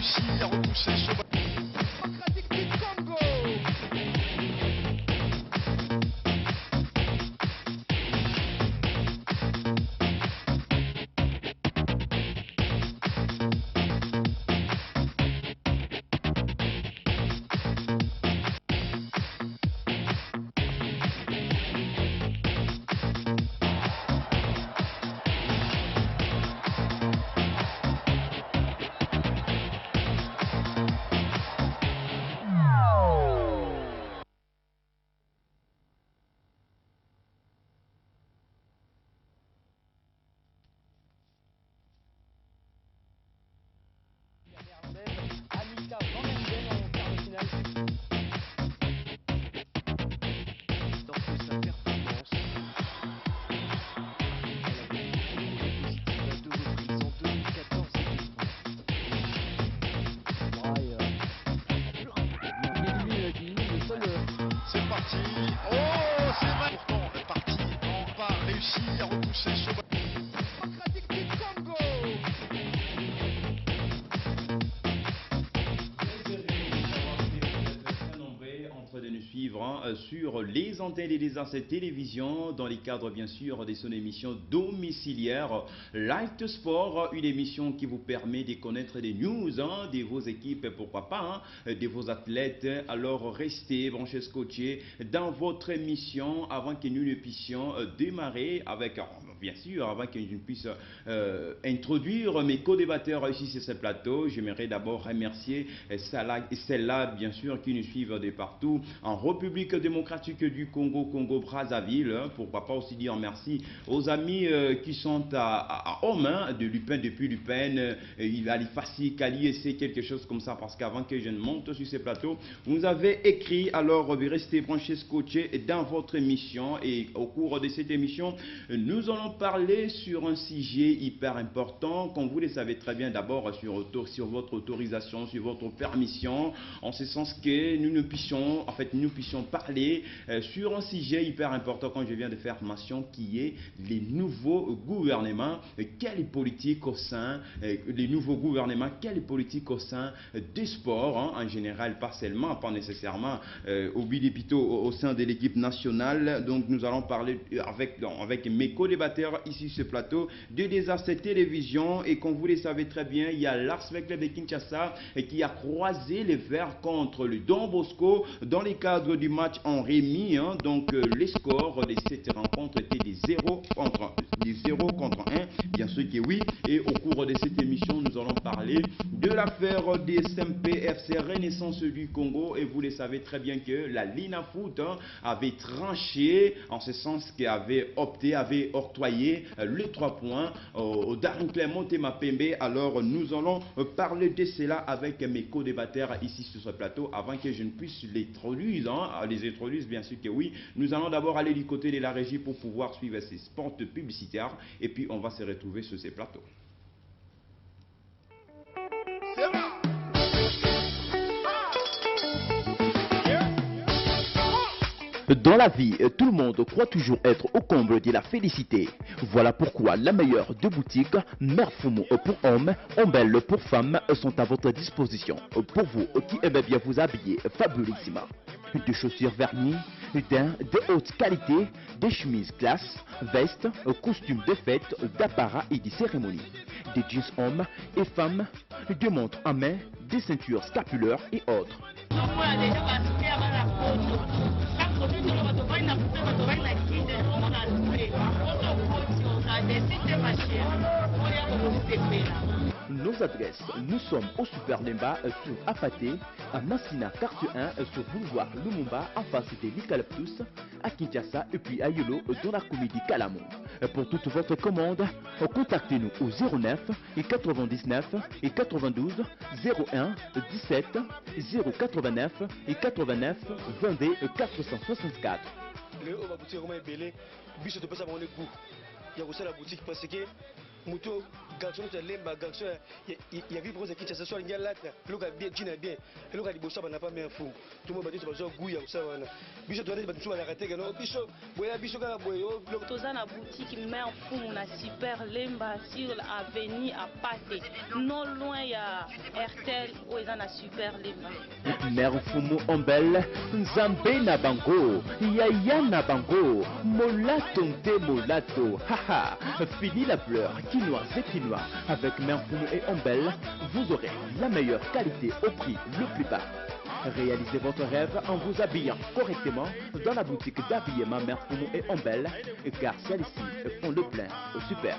réussi à repousser ce démocratique du Congo. Annika Van Enden en quart de finale. Dans sa performance, elle a été positive à 2 reprises en 2014 et 2020. C'est parti. Oh, c'est vrai. Pourtant, le parti n'a pas réussi à repousser ce démocratique du Congo. De nous suivre sur les antennes et les anciennes télévisions dans les cadres bien sûr de son émission domiciliaire Light Sport, une émission qui vous permet de connaître des news de vos équipes, pourquoi pas, de vos athlètes. Alors restez branchés, scotchés dans votre émission avant que nous ne puissions démarrer avec, bien sûr, avant que je ne puisse introduire mes co-débatteurs ici sur ce plateau. J'aimerais d'abord remercier celles-là, bien sûr, qui nous suivent de partout en République démocratique du Congo, Congo-Brazzaville. Pourquoi pas aussi dire merci aux amis qui sont à Homme, de Lupin, depuis Lupin, Alifassi, Kali, c'est quelque chose comme ça, parce qu'avant que je ne monte sur ces plateaux, vous avez écrit, alors restez branchés, scotchés dans votre émission. Et au cours de cette émission, nous allons parler sur un sujet hyper important, comme vous le savez très bien, d'abord sur votre autorisation, sur votre permission, en ce sens que nous puissions parler sur un sujet hyper important, comme je viens de faire mention, qui est les nouveaux gouvernements, quelle politique au sein des nouveaux gouvernements, quelle politique au sein des sports, en général, pas seulement, pas nécessairement au Bidépito, au sein de l'équipe nationale. Donc nous allons parler avec mes co-débatteurs ici sur ce plateau de désastres télévision. Et comme vous le savez très bien, il y a l'Arsec Club de Kinshasa qui a croisé les verres contre le Don Bosco dans les cadres du match en remis. Donc les scores de cette rencontre étaient des 0 contre 1, bien sûr que oui. Et au cours de cette émission, nous allons parler de l'affaire des SMP-FC Renaissance du Congo. Et vous le savez très bien que la Lina Foot avait tranché, en ce sens qu'elle avait octroyé les 3 points au Darin Clément et Mapembe. Alors nous allons parler de cela avec mes co-débatteurs ici sur ce plateau, avant que je ne puisse les introduire, bien sûr que oui. Nous allons d'abord aller du côté de la régie pour pouvoir suivre ces spots publicitaires, et puis on va se retrouver sur ces plateaux. Dans la vie, tout le monde croit toujours être au comble de la félicité. Voilà pourquoi la meilleure de boutiques, Mère Fumo pour hommes, Ombelle pour femmes, sont à votre disposition. Pour vous qui aimez bien vous habiller fabuleusement. Des chaussures vernies, de haute qualité, des chemises classe, vestes, costumes de fête, d'apparat et de cérémonie. Des jeans hommes et femmes, des montres à main, des ceintures scapulaires et autres. Nos adresses, nous sommes au Super Lemba sur Apaté, à Massina, quartier 1, sur boulevard Lumumba, en face de l'Eucalyptus, à Kinshasa et puis à Yolo, dans la comédie Calamo. Pour toute votre commande, contactez-nous au 09 et 99 et 92 01 17 089 et 89 22 464. Le boutique vraiment belé, biso de passer mon goût. Il y a aussi la boutique parce que moto garçon de lemba garçon il y a vu pour ce qui se soit il y a là le gars bien tu n'es bien le gars du bossa n'a pas bien fou tout le monde va dire que ça gouille ça wana biso doit être sur la raté que non biso boya biso ka boyo toza na boutique mère fou na super lemba sur l'avenue à Pathé non loin ya RTL ou eza na super lemba Mère Fumu Ombel Nzambe na bango Yaya na bango Molato nte molato haha fini la fleur quinoa et quinoa avec Mère Fumu et Ombel vous aurez la meilleure qualité au prix le plus bas. Réalisez votre rêve en vous habillant correctement dans la boutique d'habillement Mère Fumu et Ombel car celles-ci font le plein au super.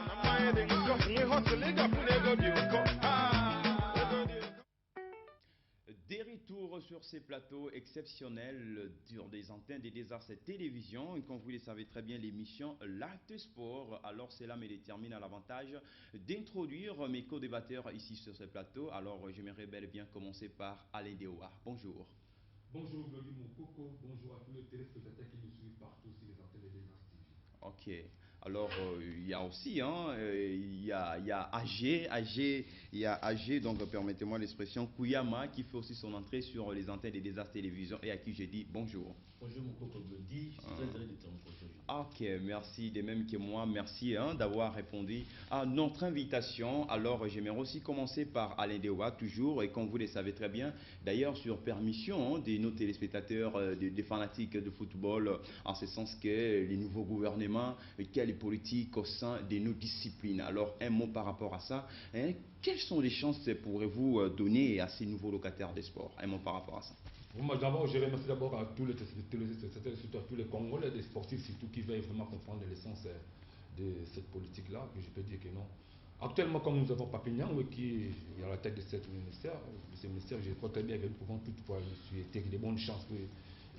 Des retours sur ces plateaux exceptionnels sur des antennes des Desarts Télévision. Et comme vous le savez très bien, l'émission L'acte Sport. Alors cela me détermine à l'avantage d'introduire mes co-débatteurs ici sur ce plateau. Alors j'aimerais bel et bien commencer par Alain Dewa. Bonjour. Bonjour Glody Moukoko, bonjour à tous les téléspectateurs qui nous suivent partout sur les antennes des Desarts TV. Ok. Alors, il y a aussi, il y a AG, donc permettez-moi l'expression, Kouyama, qui fait aussi son entrée sur les antennes des Desarts Télévision et à qui j'ai dit bonjour. Bonjour mon coco Glody, je suis très heureux de te rencontrer aujourd'hui. Ok, merci, de même que moi, merci d'avoir répondu à notre invitation. Alors, j'aimerais aussi commencer par Alain Dewa, toujours, et comme vous le savez très bien, d'ailleurs sur permission de nos téléspectateurs, des fanatiques de football, en ce sens que les nouveaux gouvernements, quelle politique au sein de nos disciplines. Alors, un mot par rapport à ça. Quelles sont les chances pourrez-vous donner à ces nouveaux locataires des sports? Un mot par rapport à ça. D'abord, je remercie d'abord à tous les téléspectateurs, surtout à tous les Congolais, des sportifs, surtout qui veulent vraiment comprendre l'essence de cette politique-là, que je peux dire que non. Actuellement, comme nous avons Papignan, qui est à la tête de ce ministère, je crois très bien que nous pouvons toutefois lui souhaiter des bonnes chances.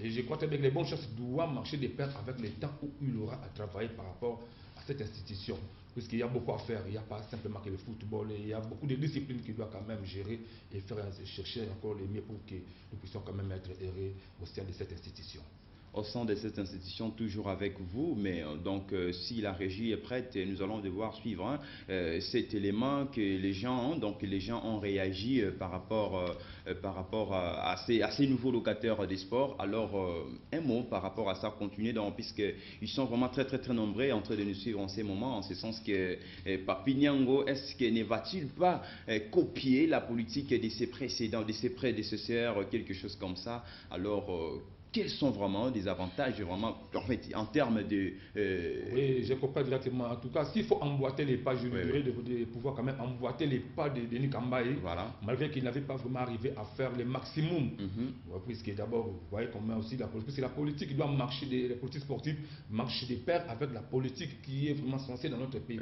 Et je crois très bien que les bonnes chances doivent marcher de pair avec le temps où il aura à travailler par rapport à cette institution. Puisqu'il y a beaucoup à faire, il n'y a pas simplement que le football, il y a beaucoup de disciplines qu'il doit quand même gérer et chercher encore les mieux pour que nous puissions quand même être heureux au sein de cette institution. Au sein de cette institution, toujours avec vous, mais donc si la régie est prête, nous allons devoir suivre cet élément que les gens ont réagi par rapport à ces nouveaux locataires des sports. Alors un mot par rapport à ça, continuez donc, puisqu'ils sont vraiment très nombreux en train de nous suivre en ces moments, en ce sens que Papignan, est-ce que ne va-t-il pas copier la politique de ses précédents, de ses prédécesseurs, quelque chose comme ça? Alors quels sont vraiment des avantages vraiment, en fait, en termes de... Oui, je comprends directement. En tout cas, s'il faut emboîter les pas, je dirais de pouvoir quand même emboîter les pas de Denis Kambaye, voilà. Malgré qu'il n'avait pas vraiment arrivé à faire le maximum. Puisque d'abord, vous voyez comment aussi la politique, c'est la politique qui doit marcher, les politiques sportives marchent de pair avec la politique qui est vraiment censée dans notre pays,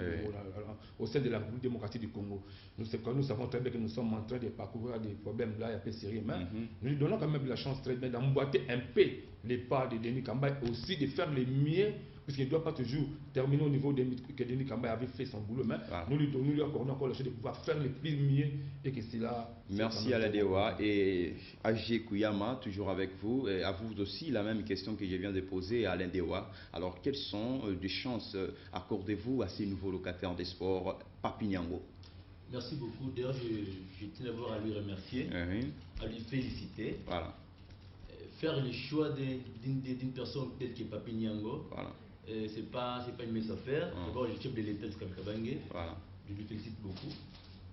au sein de la République démocratique du Congo. Nous savons très bien que nous sommes en train de parcourir des problèmes là, un peu sérieux, mais nous lui donnons quand même la chance très bien d'emboîter un peu les pas de Denis Kambaye, aussi de faire le mieux, puisqu'il ne doit pas toujours terminer au niveau que Denis Kambaye avait fait son boulot, mais nous lui accordons encore la chance de pouvoir faire le plus mieux et que cela... Merci Alain Dewa et AG Kouyama, toujours avec vous, et à vous aussi la même question que je viens de poser à Alain Dewa. Alors quelles sont les chances accordez-vous à ces nouveaux locataires des sports Papignan? Merci beaucoup. D'ailleurs, je tiens d'abord à lui remercier, à lui féliciter. Voilà. Faire le choix d'une personne telle que Papi Nyango, voilà. C'est pas une mince affaire. D'abord, le chef de l'État, Kabangé, voilà. Je lui félicite beaucoup.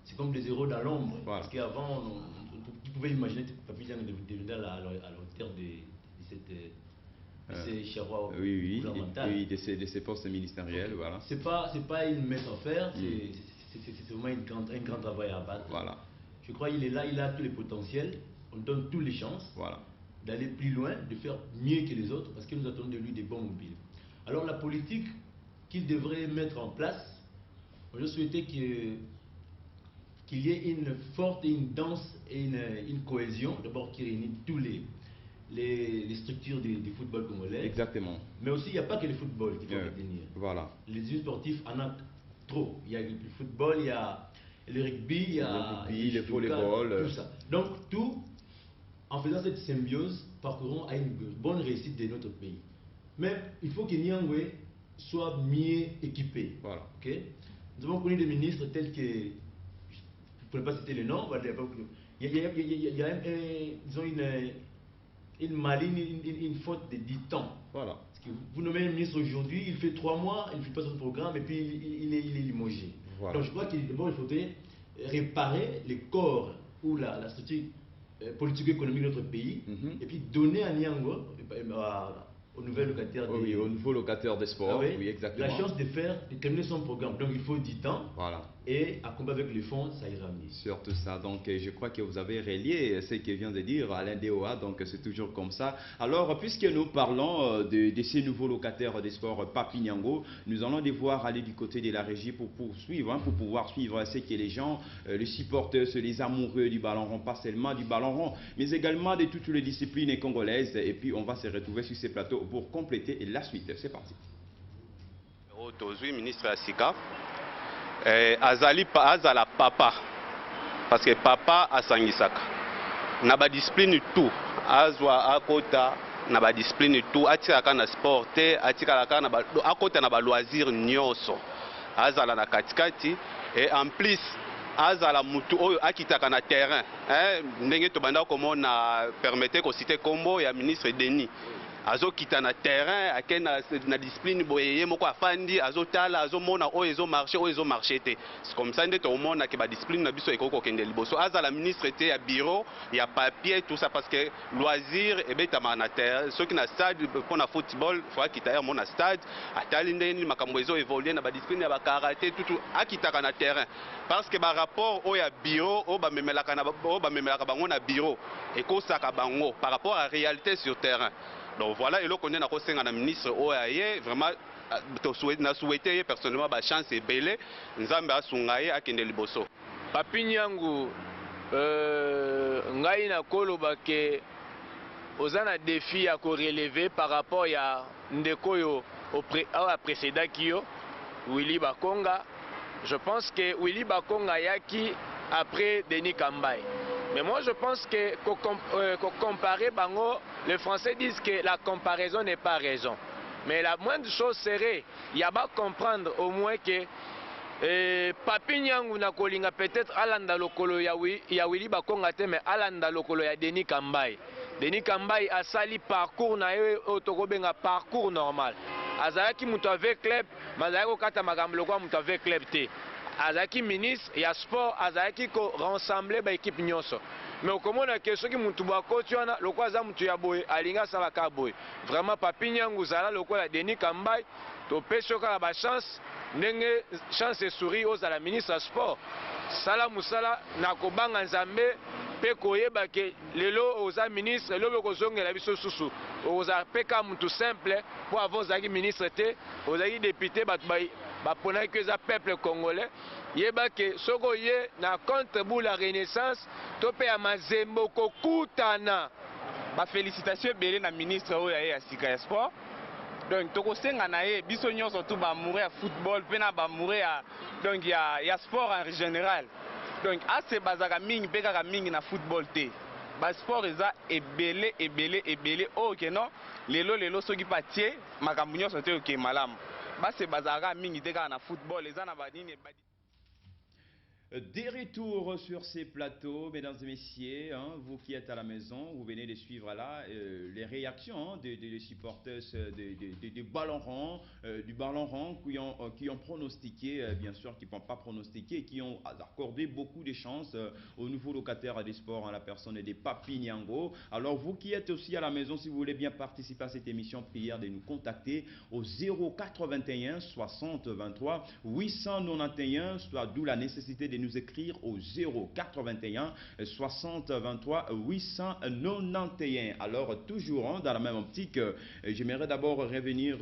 C'est comme des héros dans l'ombre. Voilà. Parce qu'avant, tu pouvais imaginer que Papi Nyango devenait à la hauteur de ces charrois oui, de ces postes ministériels. Voilà. C'est pas une mince affaire, c'est vraiment un grand travail à abattre. Voilà. Je crois qu'il est là, il a tous les potentiels, on donne toutes les chances. Voilà. D'aller plus loin, de faire mieux que les autres, parce que nous attendons de lui des bons mobiles. Alors la politique qu'il devrait mettre en place, je souhaitais qu'il y ait une forte, une dense et une cohésion, d'abord qui réunit tous les structures du football congolais. Exactement. Mais aussi, il n'y a pas que le football qui faut retenir. Voilà. Les équipes sportifs en ont trop. Il y a le football, il y a le rugby, il y a le volleyball, tout ça. Donc tout, en faisant cette symbiose, parcourons à une bonne réussite de notre pays. Mais il faut que Nyangwe soit mieux équipé. Voilà. Okay? Nous avons connu des ministres tels que, je ne pourrais pas citer les noms, il y a disons une maligne, une faute de 10 ans. Voilà. Parce que vous nommez un ministre aujourd'hui, il fait 3 mois, il ne fait pas son programme et puis il est limogé. Voilà. Donc je crois qu'il faudrait réparer les corps ou la structure politico-économique de notre pays et puis donner à Niango, au nouvel locataire oui, au nouveau locataire des sports, oui, exactement. La chance de terminer son programme. Donc il faut 10 ans. Voilà. Et accompagner avec les fonds, ça ira mieux. Surtout ça. Donc je crois que vous avez relié ce que vient de dire Alain Deoa, donc c'est toujours comme ça. Alors puisque nous parlons de ces nouveaux locataires des sports Papi Niango, nous allons devoir aller du côté de la régie pour poursuivre, pour pouvoir suivre ce que les gens, les supporters, les amoureux du ballon rond, pas seulement du ballon rond, mais également de toutes les disciplines congolaises. Et puis on va se retrouver sur ces plateaux pour compléter la suite. C'est parti. Ministre Asika. Azala papa parce que papa asangisaka na ba discipline tout azwa akota na ba discipline tout atikaka na sport te atikaka na akota na ba loisir nyonso azala na katikati et en plus azala mutu oyo akitaka na terrain ndenge to banda komona permettre ko citer kombo ya ministre Denis azokita na terrain akena na discipline boyeye moko afandi azotala azomona oyo ezo marché te. C'est comme ça ndete omona ke ba discipline na biso ekoko kende liboso azala ministre te ya bureau ya papier tout ça parce que loisir ebetama na terrain soki na stade pour na football faut akita ya mona stade atali ndeni makambo ezo évoluer na ba discipline ya ba karaté tout akitaka na terrain parce que ba rapport oyo ya bureau o ba memelaka bango na bureau ekosaka bango par rapport à réalité sur terrain. Donc voilà, et là, on est un ministre OAE, vraiment, na souhaité personnellement ma chance est belle, nzambe asungaye akende liboso. Papi Niango, ngai na koloba ke ozana défi à relever par rapport à ndeko yo au précédent kio Willy Bakonga. Je pense que Willy Bakonga yaki après Denis Kambaye. Mais moi je pense que comparer bango, les Français disent que la comparaison n'est pas raison. Mais la moindre chose serait, il y a pas comprendre au moins que Papi Niango na kolinga peut-être alanda lokolo ya Willy Bakonga te, mais alanda lokolo ya Denis Kambaye. Denis Kambaye a sali parcours na yo otokobenga parcours normal. Azalaki mutu avec club, mazalaki kata makambo lokwa mutu avec club te. Azaki ministre ya sport azaki ko rassembler ba équipe nyonso mais okomona ke soki mutu bakoti wana lokwa za mutu ya boye alinga sala ka boye vraiment Papi Niango zala lokwa Denis Kambaye to pesoka ba chance ndenge chance souris aux la ministre ya sport sala musala na kobanga nzambe pe koyeba ke lelo oza ministre lobe kozongela biso susu oza peka mutu simple pour avoir zaki ministre te ozaki député batu bapona que za peuple congolais yeba ke soko ye na contre bu la renaissance to pe ya mazembo kokutana ba félicitations belé na ministre oyo ya sika ya sport donc tokosenga na ye biso nyonso tout ba mourir à football pe na ba mourir à donc ya sport en général donc ase bazaka mingi pe kaka mingi na football te ba sport eza ebele oke non lelo soki patie makambo nyonso te oke malamu base bazaka mingi te kaka na football eza na banini Des retours sur ces plateaux, mesdames et messieurs, vous qui êtes à la maison, vous venez de suivre là les réactions des supporters du ballon rond, qui ont pronostiqué, bien sûr, qui ne peuvent pas pronostiquer, qui ont accordé beaucoup de chances aux nouveaux locataires des sports en la personne des Papi Niango. Alors vous qui êtes aussi à la maison, si vous voulez bien participer à cette émission, prière de nous contacter au 081 60 23 891, soit d'où la nécessité de nous écrire au 081 60 23 891. Alors toujours dans la même optique, j'aimerais d'abord revenir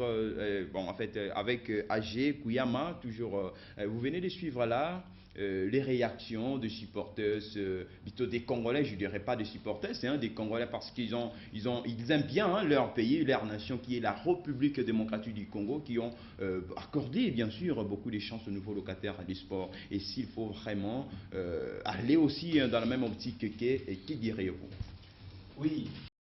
avec AG Kouyama, toujours vous venez de suivre là les réactions de supporters, plutôt des Congolais, je ne dirais pas des supporters, c'est des Congolais parce qu'ils aiment bien leur pays, leur nation qui est la République démocratique du Congo, qui ont accordé bien sûr beaucoup de chances aux nouveaux locataires du sport. Et s'il faut vraiment aller aussi dans la même optique qui diriez-vous? Oui,